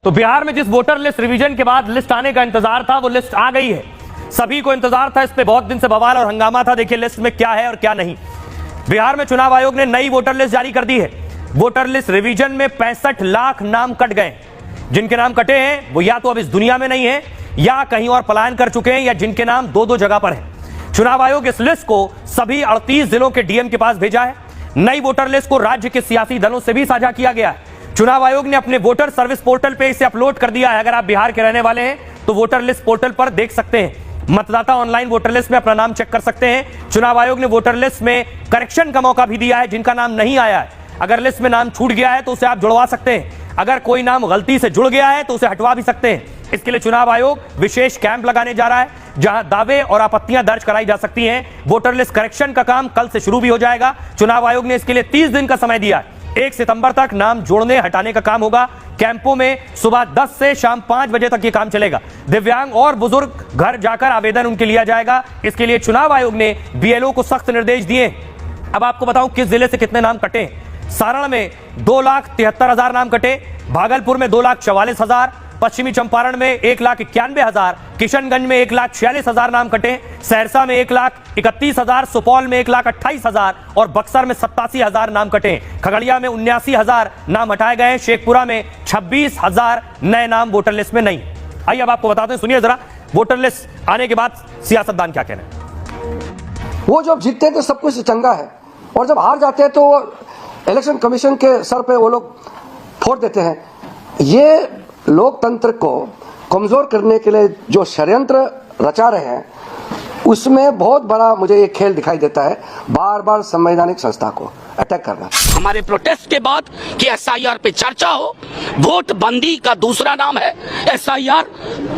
तो बिहार में जिस वोटर लिस्ट रिवीजन के बाद लिस्ट आने का इंतजार था वो लिस्ट आ गई है। सभी को इंतजार था, इस पे बहुत दिन से बवाल और हंगामा था। देखिए लिस्ट में क्या है और क्या नहीं। बिहार में चुनाव आयोग ने नई वोटर लिस्ट जारी कर दी है। वोटर लिस्ट रिवीजन में 65 लाख नाम कट गए। जिनके नाम कटे हैं वो या तो अब इस दुनिया में नहीं है या कहीं और पलायन कर चुके हैं या जिनके नाम दो दो जगह पर है। चुनाव आयोग इस लिस्ट को सभी 38 जिलों के डीएम के पास भेजा है। नई वोटर लिस्ट को राज्य के सियासी दलों से भी साझा किया गया है। चुनाव आयोग ने अपने वोटर सर्विस पोर्टल पे इसे अपलोड कर दिया है। अगर आप बिहार के रहने वाले हैं तो वोटर लिस्ट पोर्टल पर देख सकते हैं। मतदाता ऑनलाइन वोटर लिस्ट में अपना नाम चेक कर सकते हैं। चुनाव आयोग ने वोटर लिस्ट में करेक्शन का मौका भी दिया है। जिनका नाम नहीं आया है, अगर लिस्ट में नाम छूट गया है तो उसे आप जुड़वा सकते हैं। अगर कोई नाम गलती से जुड़ गया है तो उसे हटवा भी सकते हैं। इसके लिए चुनाव आयोग विशेष कैंप लगाने जा रहा है जहां दावे और आपत्तियां दर्ज कराई जा सकती हैं। वोटर लिस्ट करेक्शन का काम कल से शुरू भी हो जाएगा। चुनाव आयोग ने इसके लिए 30 दिन का समय दिया है। 1 सितंबर तक नाम जोड़ने हटाने का काम होगा। कैंपों में सुबह 10 से शाम 5 बजे तक ये काम चलेगा। दिव्यांग और बुजुर्ग घर जाकर आवेदन उनके लिया जाएगा। इसके लिए चुनाव आयोग ने बीएलओ को सख्त निर्देश दिए। अब आपको बताऊं किस जिले से कितने नाम कटे। सारण में 2,73,000 नाम कटे, भागलपुर में 2,44,000, पश्चिमी चंपारण में 1,91,000, किशनगंज में 1,46,000 नाम कटे, सहरसा में 1,31,000, सुपौल में 1,28,000 और बक्सर में 87,000 नाम कटे। खगड़िया में 79,000 नाम हटाए गए। शेखपुरा में 26,000 नए नाम वोटर लिस्ट में नहीं। आइए अब आपको बताते हैं, सुनिए जरा वोटर लिस्ट आने के बाद सियासतदान क्या कह रहे हैं। वो जब जीतते हैं तो सब कुछ चंगा है और जब हार जाते हैं तो इलेक्शन कमीशन के सर पे वो लोग फोड़ देते हैं। ये लोकतंत्र को कमजोर करने के लिए जो षड्यंत्र रचा रहे हैं उसमें बहुत बड़ा मुझे ये खेल दिखाई देता है। बार बार संवैधानिक संस्था को अटैक करना। हमारे प्रोटेस्ट के बाद कि एसआईआर पे चर्चा हो, वोट बंदी का दूसरा नाम है एसआईआर।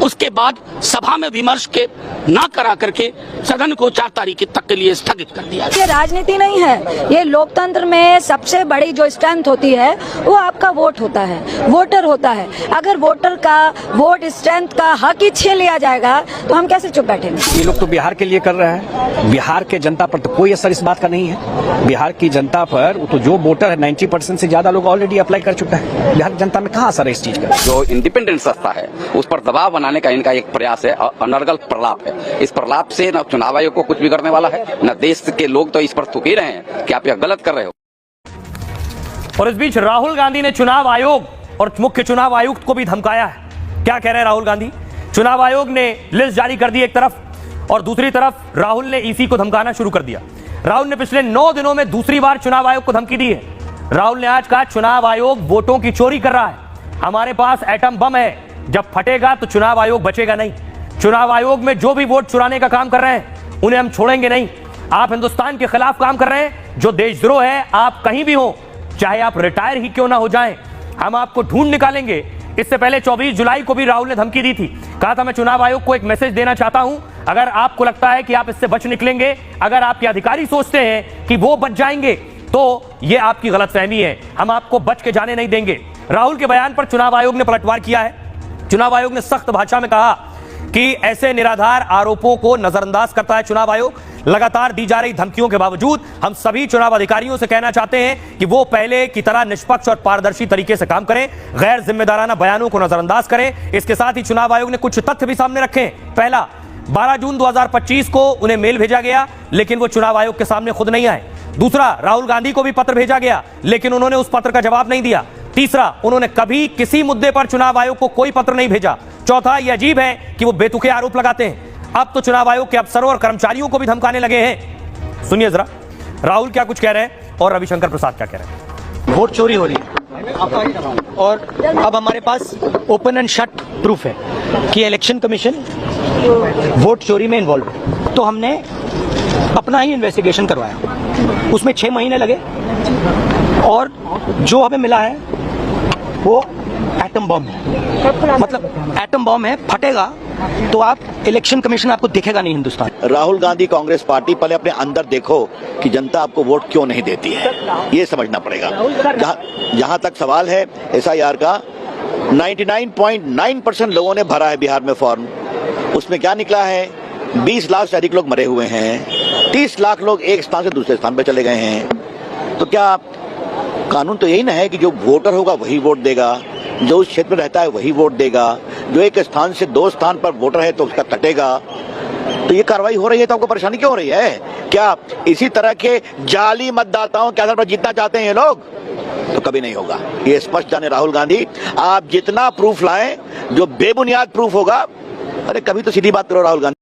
उसके बाद सभा में विमर्श के ना करा करके सदन को 4 तारीख तक के लिए स्थगित कर दिया। ये राजनीति नहीं है, ये लोकतंत्र में सबसे बड़ी जो स्ट्रेंथ होती है वो आपका वोट होता है, वोटर होता है। अगर वोटर का वोट स्ट्रेंथ का हक ही छीन लिया जाएगा तो हम कैसे चुप बैठेंगे। ये लोग तो बिहार के लिए कर रहे हैं, बिहार के जनता पर तो कोई असर इस बात का नहीं है। बिहार की जनता पर तो जो वोटर है 90% से ज्यादा लोग ऑलरेडी अप्लाई कर चुका है। बिहार की जनता में कहाँ असर है इस चीज का। जो इंडिपेंडेंट संस्था है उस पर दबाव बनाने का इनका एक प्रयास है, अनर्गल प्रलाप है। इस प्रलाप से न चुनाव आयोग को कुछ बिगड़ने वाला है, न देश के लोग तो इस पर थूक ही रहे हैं कि आप यह गलत कर रहे हो। और इस बीच राहुल गांधी ने चुनाव आयोग और मुख्य चुनाव आयुक्त को भी धमकाया है। क्या कह रहे हैं राहुल गांधी। चुनाव आयोग ने लिस्ट जारी कर दी एक तरफ और दूसरी तरफ राहुल ने ईसी को धमकाना शुरू कर दिया। राहुल ने पिछले 9 दिनों में दूसरी बार चुनाव आयोग को धमकी दी है। राहुल ने आज कहा चुनाव आयोग वोटों की चोरी कर रहा है। हमारे पास एटम बम है, जब फटेगा तो चुनाव आयोग बचेगा नहीं। चुनाव आयोग में जो भी वोट चुराने का काम कर रहे हैं उन्हें हम छोड़ेंगे नहीं। आप हिंदुस्तान के खिलाफ काम कर रहे हैं, जो देशद्रोह है। आप कहीं भी हो, चाहे आप रिटायर ही क्यों ना हो जाएं, हम आपको ढूंढ निकालेंगे। इससे पहले 24 जुलाई को भी राहुल ने धमकी दी थी। कहा था मैं चुनाव आयोग को एक मैसेज देना चाहता हूं, अगर आपको लगता है कि आप इससे बच निकलेंगे, अगर आपके अधिकारी सोचते हैं कि वो बच जाएंगे तो ये आपकी गलतफहमी है, हम आपको बच के जाने नहीं देंगे। राहुल के बयान पर चुनाव आयोग ने पलटवार किया है। चुनाव आयोग ने सख्त भाषा में कहा कि ऐसे निराधार आरोपों को नजरअंदाज करता है चुनाव आयोग। लगातार दी जा रही धमकियों के बावजूद हम सभी चुनाव अधिकारियों से कहना चाहते हैं कि वो पहले की तरह निष्पक्ष और पारदर्शी तरीके से काम करें, गैर जिम्मेदाराना बयानों को नजरअंदाज करें। इसके साथ ही चुनाव आयोग ने कुछ तथ्य भी सामने रखे। पहला, 12 जून 2025 को उन्हें मेल भेजा गया लेकिन वो चुनाव आयोग के सामने खुद नहीं आए। दूसरा, राहुल गांधी को भी पत्र भेजा गया लेकिन उन्होंने उस पत्र का जवाब नहीं दिया। तीसरा, उन्होंने कभी किसी मुद्दे पर चुनाव आयोग को कोई पत्र नहीं भेजा। चौथा, यह अजीब है कि वो बेतुके आरोप लगाते हैं। अब तो चुनाव आयोग के अफसरों और कर्मचारियों को भी धमकाने लगे हैं। सुनिए जरा राहुल क्या कुछ कह रहे हैं और रविशंकर प्रसाद क्या कह रहे हैं। वोट चोरी हो रही है और अब हमारे पास ओपन एंड शट प्रूफ है कि इलेक्शन कमीशन वोट चोरी में इन्वॉल्व है। तो हमने अपना ही इन्वेस्टिगेशन करवाया, उसमें 6 महीने लगे और जो हमें मिला है वो एटम बम है। मतलब एटम बम है, फटेगा तो आप इलेक्शन कमीशन आपको दिखेगा नहीं हिंदुस्तान। राहुल गांधी कांग्रेस पार्टी, पहले अपने अंदर देखो कि जनता आपको वोट क्यों नहीं देती है, ये समझना पड़ेगा। जहां तक सवाल है एसआईआर का, 99.9% लोगों ने भरा है बिहार में फॉर्म। उसमें क्या निकला है, 20 लाख से अधिक लोग मरे हुए हैं, 30 लाख लोग एक स्थान से दूसरे स्थान पर चले गए हैं। तो क्या कानून तो यही ना है कि जो वोटर होगा वही वोट देगा, जो उस क्षेत्र में रहता है वही वोट देगा, जो एक स्थान से 2 स्थान पर वोटर है तो उसका कटेगा। तो ये कार्रवाई हो रही है तो आपको परेशानी क्यों हो रही है? क्या इसी तरह के जाली मतदाताओं के आधार पर जीतना चाहते हैं ये लोग? तो कभी नहीं होगा। ये स्पष्ट जाने राहुल गांधी, आप जितना प्रूफ लाएं जो बेबुनियाद प्रूफ होगा, अरे कभी तो सीधी बात करो राहुल गांधी।